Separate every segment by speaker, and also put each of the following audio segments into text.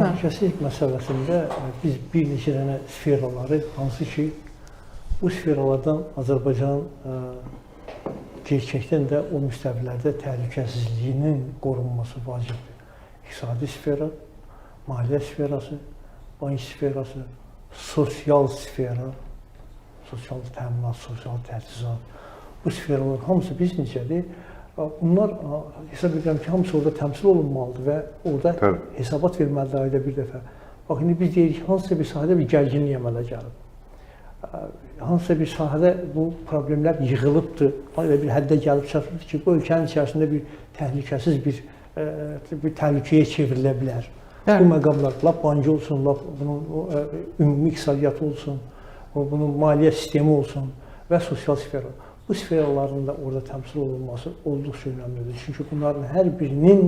Speaker 1: Təhlükəsizlik məsələsində biz bir neçə dənə sferaları, hansı ki, bu sferalardan Azərbaycan gerçəkdən də o müstəvilərdə təhlükəsizliyinin qorunması vacibdir. İqtisadi sfera, maliyyə sferası, bank sferası, sosial sfera, sosial təminat, sosial təchizat, bu sferalar hamısı biz necədir? Bunlar hesab edirəm ki, hamısı orada təmsil olunmalıdır və orada hesabat verməlidir ayda bir dəfə. Bax, indi biz deyirik, hansısa bir sahədə bir gərginlik əmələ gəlib. Hansısa bir sahədə bu problemlər yığılıbdır, elə bir həddə gəlib çatıb ki, bu ölkənin içərisində bir təhlükəsiz bir təhlükəyə çevrilə bilər. Bu məqamlar, lap bankı olsun, lap bunun ümumi iqtisadiyyatı olsun, bunun maliyyə sistemi olsun və sosial sfera. Bu sferaların da orada təmsil olunması olduqca önəmlidir. Çünki bunların hər birinin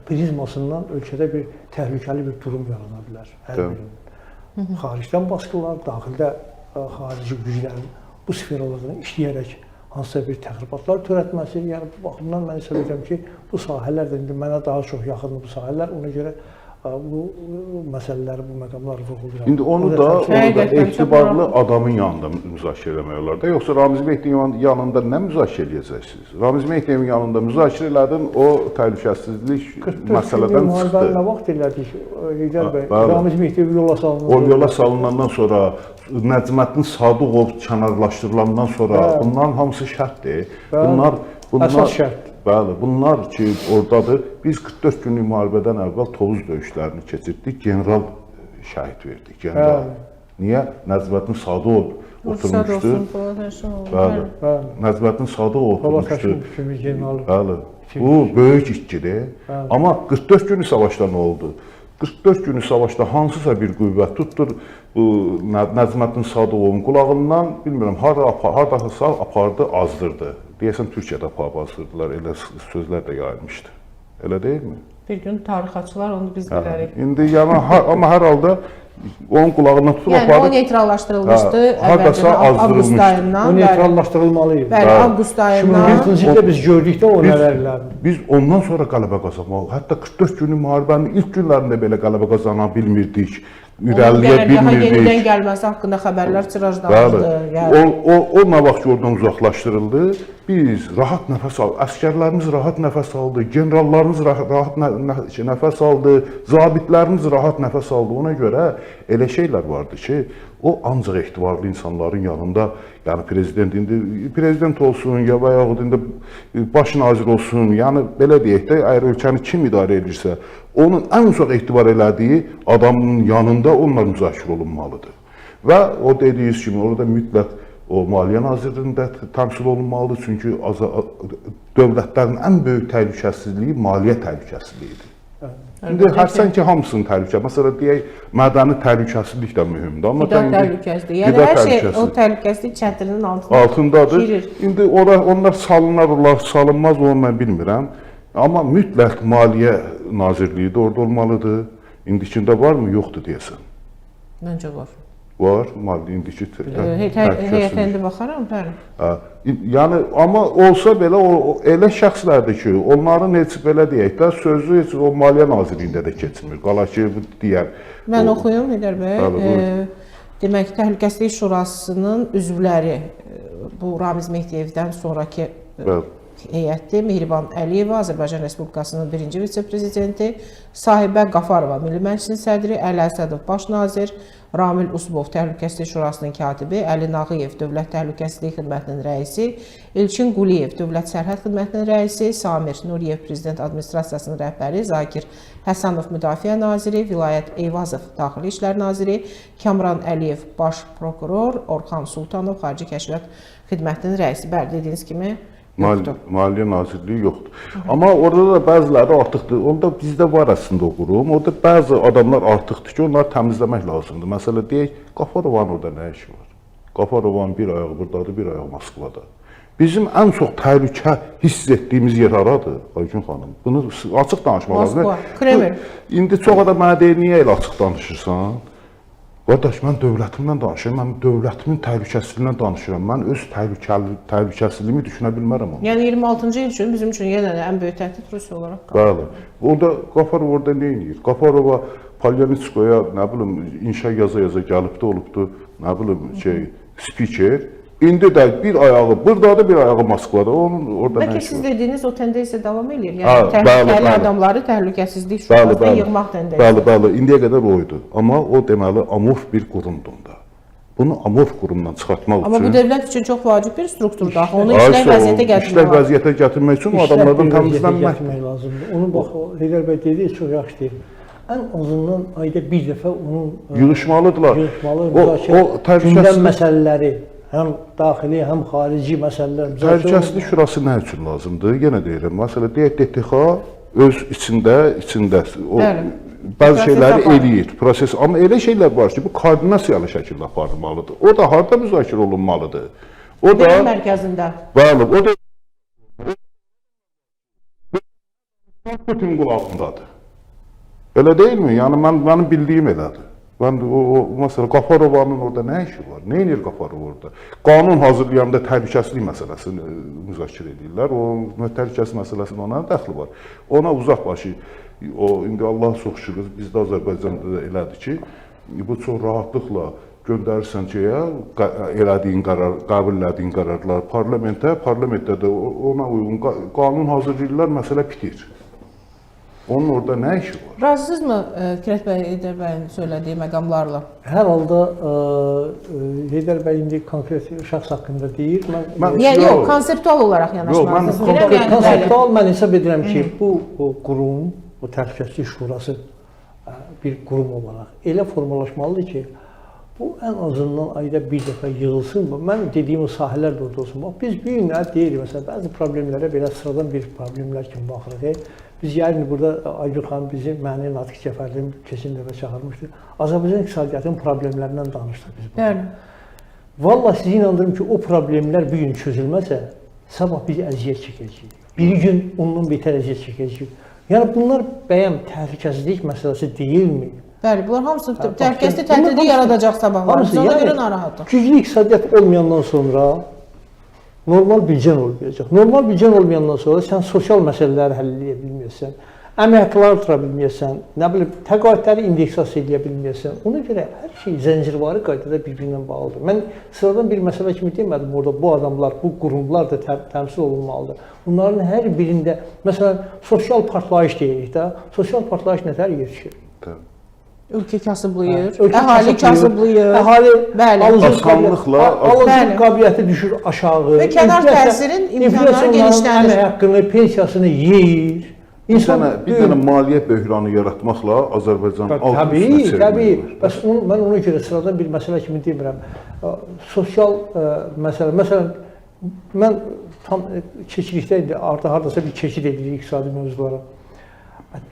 Speaker 1: prizmasından ölkədə bir təhlükəli bir durum yarana bilər. Hər birinin. Xaricdən baskılar, daxildə xarici güclərin bu sferalardan işləyərək hansısa bir təxribatlar törətməsi. Yəni, bu baxımdan mən hesab edirəm ki, bu sahələr də mənə daha çox yaxındır bu sahələr. Ona görə bu məsələləri, bu məqamları vurğulayıram.
Speaker 2: İndi onu da orada etibarlı adamın yanında müzakirə eləmək olar da. Yoxsa Ramiz Mehdiyevin yanında nə müzakirə edəcəksiniz? Ramiz Mehdiyevin yanında müzakirə elədin, o təhlükəsizlik məsələdən çıxdı.
Speaker 1: Nə vaxt elədik, Heydər bəy? Ramiz Mehdiyev yola salındı.
Speaker 2: O yola salınandan sonra, Nəcməddin Sadıqov kənarlaşdırılandan sonra bunların hamısı şərtdir.
Speaker 1: Əsas şərt.
Speaker 2: Bəli, bunlar ki, oradadır. Biz 44 günlük müharibədən əvvəl Tovuz döyüşlərini keçirdik, general şəhid verdik. General. Niyə? Nəcməddin Sadıqov oturmuşdu. Bəli, Nəcməddin Sadıqov oturmuşdu. Bəli, bu böyük itkidir. Amma 44 günlük savaşda nə oldu? 44 günlük savaşda hansısa bir qüvvət tutdur, Nəcməddin Sadıqovun qulağından, bilmirəm, haradasa apardı, azdırdı. Deyəsən, Türkiyədə aparıb azdırdılar, elə sözlər də yayılmışdı. Elə deyilmi?
Speaker 3: Bir gün tarixçılar onu biz bilərik.
Speaker 2: İndi, yəni, amma hər halda onun qulağından tutub apardı.
Speaker 3: Yəni, o neytrallaşdırılmışdı avqust ayından.
Speaker 1: O neytrallaşdırılmalıydı.
Speaker 3: Bəli, avqust ayından.
Speaker 1: 2001-ci ildə biz gördük də o nələrlə.
Speaker 2: Biz ondan sonra qələbə qazanmalıyıq. Hətta 44 günlük müharibənin ilk günlərində belə qələbə qazana bilmirdik. Ürəliyə bilmirdik.
Speaker 3: Yenidən gəlməsi haqqında xəbərlər tirajlanırdı.
Speaker 2: O nə vaxt oradan uzaqlaşdırıldı, biz rahat nəfəs aldıq, əskərlərimiz rahat nəfəs aldı, generallarımız rahat nəfəs aldı, zabitlərimiz rahat nəfəs aldı. Ona görə elə şeylər vardı ki, o ancaq etibarlı insanların yanında, yəni prezident olsun, ya və yaxud indi baş nazir olsun, yəni belə deyək də, əgər ölkəni kim idarə edirsə, onun ən çox etibar elədiyi adamın yanında onlar müzakirə olunmalıdır. Və o dediyiniz kimi, orada mütləq o Maliyyə Nazirliyində təmsil olunmalıdır, çünki dövlətlərin ən böyük təhlükəsizliyi maliyyə təhlükəsizliyidir. İndi hərsən ki, hamısının təhlükəsizliyi, məsələn, deyək, mədəni təhlükəsizlik də mühümdür.
Speaker 3: Qida təhlükəsizliyi, yəni hər şey o təhlükəsizlik çətirinin
Speaker 2: altındadır. İndi onlar salınarlar, salınmaz onu mən bilmirəm. Amma mütləq Maliyyə Nazirliyi də orada olmalıdır. İndikində varmı? Yoxdur deyəsən.
Speaker 3: Məncə var.
Speaker 2: Var, indiki
Speaker 3: heyətə indi baxaram, bəli.
Speaker 2: Yəni, amma olsa belə, elə şəxslərdir ki, onların heç belə deyək də, sözü heç o Maliyyə Nazirliyində də keçmir. Qala ki, deyər.
Speaker 3: Mən oxuyum, Heydər bəy. Demək, Təhlükəsizlik Şurasının üzvləri, bu Ramiz Mehdiyevdən sonraki heyətdir. Mehriban Əliyeva, Azərbaycan Respublikasının birinci vitse-prezidenti, Sahibə Qafarova, Milli Məclisin sədri, Əli Əsədov, baş nazir, Ramil Usubov, Təhlükəsizlik Şurasının katibi, Əli Nağıyev, Dövlət Təhlükəsizlik Xidmətinin rəisi, İlçin Quliyev, Dövlət Sərhəd Xidmətinin rəisi, Samir Nuriyev, Prezident Administrasiyasının rəhbəri, Zakir Həsənov, Müdafiə naziri, Vilayət Eyvazov, Daxili İşlər naziri, Kamran Əliyev, baş prokuror, Orxan Sultanov, Xarici Kəşfiyyat Xidmətinin rəisi. Bəli, dediyiniz kimi,
Speaker 2: Maliyyə Nazirliyi yoxdur. Amma orada da bəziləri artıqdır. Onda bizdə var əslində o qurum. Orada bəzi adamlar artıqdır ki, onları təmizləmək lazımdır. Məsələ deyək, Qafarovanın orada nə işi var? Qafarovanın bir ayağı buradadır, bir ayağı Moskvada. Bizim ən çox təhlükə hiss etdiyimiz yer haradır, Aygün xanım? Bunu açıq danışmaq lazımdır.
Speaker 3: Moskva, Kreml.
Speaker 2: İndi çox adam mənə deyir, niyə elə açıq danışırsan? Qardaş, mən dövlətimdən danışıram, mən dövlətimin təhlükəsizliyindən danışıram. Mən öz təhlükəsizliyimi düşünə bilmərəm onu.
Speaker 3: Yəni 26-cı il üçün bizim üçün yenə də ən böyük təhdid Rusiya olaraq qalır.
Speaker 2: Bəli. Orada Qafarov orada nə edir? Qafarova Polyanitskoya, nə bilim, inşa yaza gəlibdi, olubdu, nə bilim, spiker. İndi də bir ayağı buradadır, bir ayağı Moskvada. Onun orada
Speaker 3: Bəlkə
Speaker 2: nə işi
Speaker 3: siz
Speaker 2: var?
Speaker 3: dediyiniz o tendensiya davam edir.
Speaker 2: Ha,
Speaker 3: Yəni təhlükəli
Speaker 2: bəli.
Speaker 3: adamları təhlükəsizlik şurasına yığmaq tendensiyası.
Speaker 2: Bəli, indiyə qədər oydu. Amma o deməli amorf bir qurumdur da. Bunu amorf qurumdan çıxartmaq üçün.
Speaker 3: Amma bu dövlət üçün çox vacib bir strukturdur. Axı onu işlək vəziyyətə gətirmək
Speaker 2: İşlək vəziyyətə gətirmək üçün o adamlardan təmizlənmək
Speaker 1: gətirmək lazımdır. Onu bax, Heydər bəy dedi, çox yaxşı deyir. Ən azından ayda bir dəfə onun
Speaker 2: yığışmalıdırlar.
Speaker 1: O gündəm məsələləri, həm daxili, həm xarici məsələlər.
Speaker 2: Təhlükəsizlik şurası nə üçün lazımdır? Yenə deyirəm, məsələ deyək DTX öz içində o bəzi şeyləri eləyir, proses. Amma elə şeylər var ki, bu koordinasiyalı şəkildə aparılmalıdır. O da harda müzakirə olunmalıdır? O da
Speaker 3: mərkəzində.
Speaker 2: Bəli, o da Putin qulağındadır. Elə deyilmi? Yəni mənim bildiyim elədir. Mən o məsələ Qafarovanın orada nə işi var? Nə edir Qafarov orada? Qanun hazırlayanda təhlükəsizlik məsələsini müzakirə edirlər. O təhlükəsizlik məsələsinin ona dəxli var. Ona uzaq başı o indi Allah çox şükür bizdə Azərbaycanda da elədir ki, bu çox rahatlıqla göndərirsən şeyə, elədiyin qərar, qəbul elədiyin qərarlar parlamentdə də ona uyğun qanun hazırlayırlar, məsələ bitir. Onun orada nə işi var?
Speaker 3: Razısınızmı Firət bəy, Heydər bəyin söylediyi məqamlarla?
Speaker 1: Hər halda Heydər bəy indi konkret şəxs haqqında deyir.
Speaker 3: Yəni yox, konseptual olaraq yanaşmalısınız.
Speaker 1: Konseptual mən hesab edirəm ki, bu qurum, bu Təhlükəsizlik Şurası bir qurum olaraq elə formalaşmalıdır ki, bu ən azından ayda bir dəfə yığılsın. Mən dediyim sahələr də orada olsun. Bax, biz bir gün deyirik, məsələn, bəzi problemlərə belə sıradan bir problemlər kimi baxırıq. Biz yəni burada Aygül xanım bizi məni Natiq Cəfərli keçən dəfə çağırmışdı. Azərbaycan iqtisadiyyatının problemlərindən danışdıq biz burada.
Speaker 3: Bəli.
Speaker 1: Vallahi sizi inandırım ki, o problemlər bir gün çözülməsə, sabah biz əziyyət çəkəcəyik. Bir gün ondan betər əziyyət çəkəcəyik. Yəni bunlar bəyəm təhlükəsizlik məsələsi deyilmi?
Speaker 3: Bəli, bunlar hamısı təhlükəsizlik təhdidi yaradacaq sabahlar. Biz ona görə narahatıq.
Speaker 1: Güclü iqtisadiyyat olmayandan sonra normal büdcən olmayacaq. Normal büdcən olmayandan sonra sən sosial məsələləri həll edə bilməyəsən, əmək haqqları artıra bilməyəsən, nə bilim, təqaüdləri indeksasiya edə bilməyəsən. Ona görə hər şey zəncirvari qaydada bir-birindən bağlıdır. Mən sıradan bir məsələ kimi demədim, orada bu adamlar, bu qurumlar da təmsil olunmalıdır. Bunların hər birində, məsələn, sosial partlayış deyirik də, sosial partlayış nətər yetişir?
Speaker 3: Ölkə kasıblayır, əhali kasıblayır.
Speaker 1: Əhali
Speaker 2: alıcı
Speaker 1: qabiliyyəti düşür aşağı.
Speaker 3: Və kənar təsirin imkanları genişlənir.
Speaker 1: Əmək haqqını, pensiyasını yeyir.
Speaker 2: Bir dənə maliyyə böhranı yaratmaqla Azərbaycan alt üstünə çevrilir.
Speaker 1: Təbii. Bəs mən ona görə sıradan bir məsələ kimi demirəm. Sosial məsələ. Məsələn, mən tam keçilikdə indi hardasa bir keçid edirik iqtisadi mövzulara.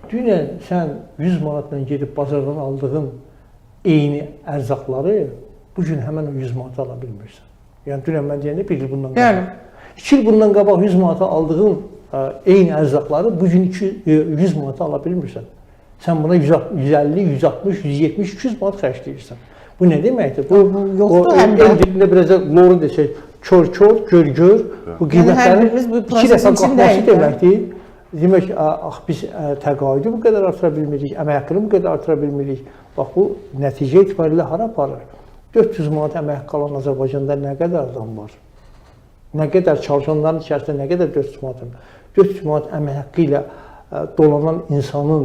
Speaker 1: Dünən sən 100 manatla gedib bazardan aldığın eyni ərzaqları bugün həmən o 100 manata ala bilmirsən. Yəni dünən mən deyəndə bir il bundan qabaq. 2 il bundan qabaq 100 manata aldığın eyni ərzaqları bugün 100 manata ala bilmirsən. Sən buna 150, 160, 170, 200 manat xərcləyirsən. Bu nə deməkdir? Bu yoxdur həm də. El dilində biraz loru desək, kör-kör, gör-gör. Bu qiymətlərin 2 dəfə qalxması deməkdir. Demək, biz təqaüdü bu qədər artıra bilmirik, əmək haqqını bu qədər artıra bilmirik. Bax, bu nəticə etibarilə hara aparır? 400 manat əmək haqqı alan Azərbaycanda nə qədər adam var? Nə qədər çalışanların içərisində nə qədər 400 manat? 400 manat əmək haqqı ilə dolanan insanın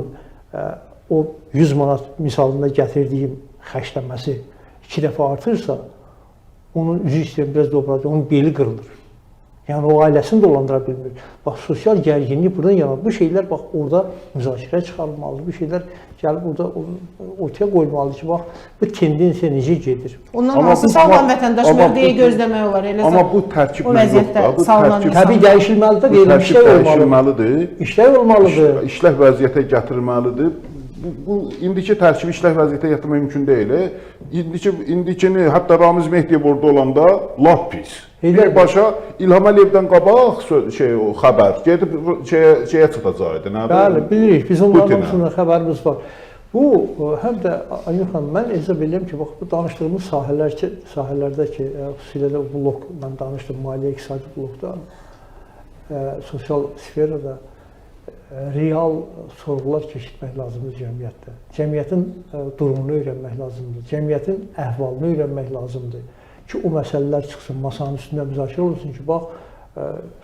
Speaker 1: o 100 manat misalında gətirdiyim xərcləməsi 2 dəfə artırsa, onun üzü istəyir biraz dobradır, onun beli qırılır. Yəni o ailəsini dolandıra bilmir. Bax, sosial gərginlik buradan yaranır. Bu şeylər bax orada müzakirə çıxarılmalıdır. Bu şeylər gəlib orada ortaya qoyulmalıdır ki, bax bu tendensiya necə gedir.
Speaker 3: Ondan hansı sağlam vətəndaş mövqeyi gözləmək olar elə.
Speaker 2: Amma bu tərkib yoxdur. Bu tərkib
Speaker 1: təbii dəyişilməlidir, elə işlər
Speaker 2: olmalıdır.
Speaker 1: İşlər olmalıdır.
Speaker 2: İşlək vəziyyətə gətirilməlidir. Bu indiki tərkibi işlək vəziyyətə gətirmək mümkün deyil. İndikini hətta Ramiz Mehdiyev orada olanda lap pis. Birbaşa İlham Əliyevdən qabaq o xəbər gedib şeyə çatacaqdı.
Speaker 1: Bəli, bilirik. Bizim onların hamısından xəbərimiz var. Bu həm də Aynur xanım, mən hesab edirəm ki, bax bu danışdığımız sahələrdə ki, xüsusilə də blok, mən danışdım maliyyə iqtisadi blokda, sosial sferada real sorğular keçirmək lazımdır cəmiyyətdə. Cəmiyyətin durumunu öyrənmək lazımdır. Cəmiyyətin əhvalını öyrənmək lazımdır ki, o məsələlər çıxsın, masanın üstündə müzakirə olunsun ki, bax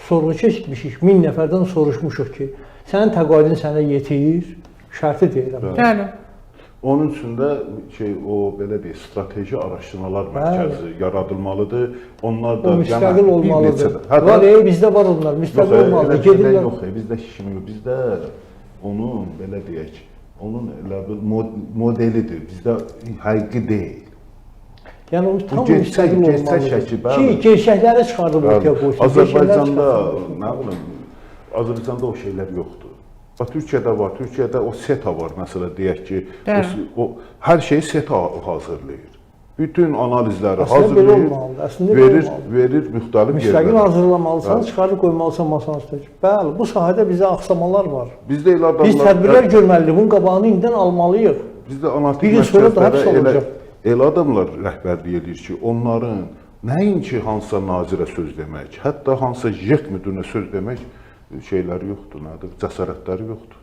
Speaker 1: sorğu keçirmişik, 1000 nəfərdən soruşmuşuq ki, sənin təqaüdün sənə yetir, şərti deyirəm.
Speaker 3: Bəli.
Speaker 2: Onun üçün də o belə deyək, strateji araşdırmalar mərkəzi yaradılmalıdır. Onlar da
Speaker 1: müstəqil olmalıdır. Var, bizdə var onlar, müstəqil olmalıdır.
Speaker 2: Gedirlər. Yox, bizdə kimi yox. Bizdə onun belə deyək, onun elə bir modelidir. Bizdə həqiqi deyil.
Speaker 1: Yəni o tam müstəqil olmalıdır. Ki, gerçəkləri çıxardıb ortaya qoysun.
Speaker 2: Azərbaycanda, nə bilim, Azərbaycanda o şeylər yoxdur. Türkiyədə var, Türkiyədə o SETA var, məsələ deyək ki, o hər şeyi SETA hazırlayır. Bütün analizləri hazırlayır, verir müxtəlif yerlərə.
Speaker 1: Müstəqil hazırlamalısan, çıxarıb qoymalısan masanın üstə. Bəli, bu sahədə bizə axsamalar var.
Speaker 2: Bizdə elə adamlar...
Speaker 1: Biz tədbirlər görməliyik, bunun qabağını indidən almalıyıq.
Speaker 2: Bizdə analitik mərkəzlərdə elə adamlar rəhbərlik edir ki, onların nəinki hansısa nazirə söz demək, hətta hansısa JET müdürünə söz demək şeyləri yoxdur, cəsarətləri yoxdur.